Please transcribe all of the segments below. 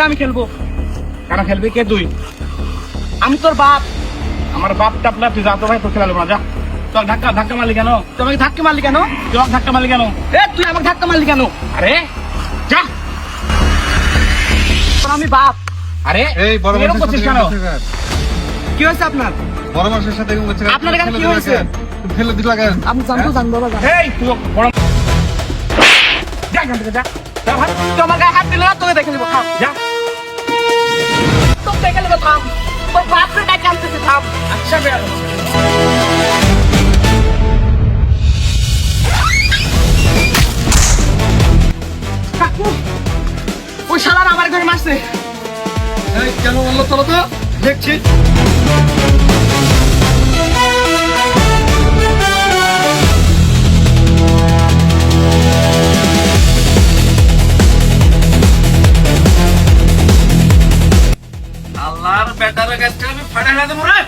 আমি খেলবো। কেন খেলবি? কে তুই? আমি তোর বাপ। আমার বাপ টাপলা, তুই যা তো ভাই, তোর খেলালো না, যা। তোর ধাক্কা মারলি কেন? তুই আমাকে ধাক্কা মারলি কেন? তুই আমাকে ধাক্কা মারলি কেন? তুই আমাকে ধাক্কা মারলি কেন? আরে যা। তোর আমি বাপ। আরে এই বড় তুই এরকম মানুষের করছিস সাথে কেন? এরকম করছিস কেন? কি হয়েছে আপনার? বড় মানুষের সাথে এরকম করছিস কেন? আপনার এখানে ফেলে কি দিলা হয়েছে? কেন? তুমি ফেলে দিলা কেন? আপনি জানতো জান বাবা জান। এই তুই বড় যা এখান থেকে, যা যা ভাই, তুই আমার গায়ে হাত দিলে না, তোকে দেখে নেবো। থাম, যা। তোকে দেখে নেবো। থাম, তোর বাপরে ডাকে আনতেছে। থাম। আচ্ছা বেয়ার কাকু, ওই শালার আমার ঘরে মারছে। এই কেন বললো? চলো তো দেখছি। আল্লাহর বেটার কাছে আমি ফাড়া না দেবো রে।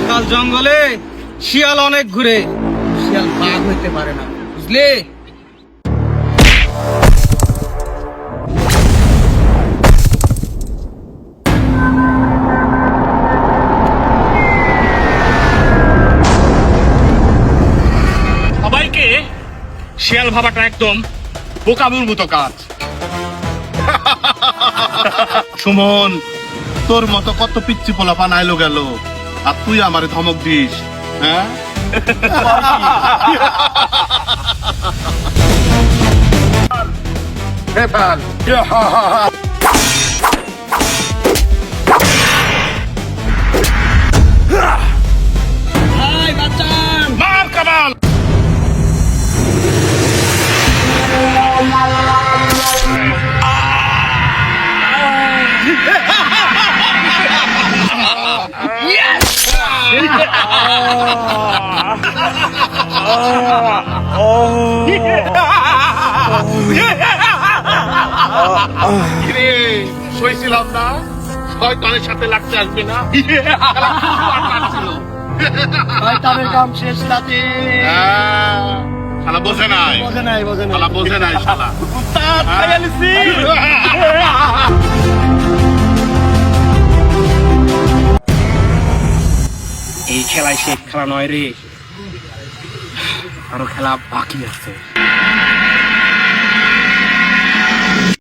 কাল জঙ্গলে শিয়াল অনেক ঘুরে, শিয়াল বাঘ হইতে পারে না, বুঝলি? সবাইকে শিয়াল ভাবাটা একদম বোকামুর মতো কাজ। সুমন, তোর মতো কত পিচ্ছি পোলা পানাইলো গেল, আর তুই আমারে ধমক দিস? হ্যাঁ, মার কামাল। কিরে, সইছিলাম না শয়তানের সাথে লাগতে আসবে না? শয়তানের কাম শেষ রাতে। শালা বোঝে নাই, বোঝে নাই, বোঝে নাই। শালা বোঝে নাই, শালা। এই খেলায় শেষ খেলা নয় রে, আরো খেলা বাকি আছে।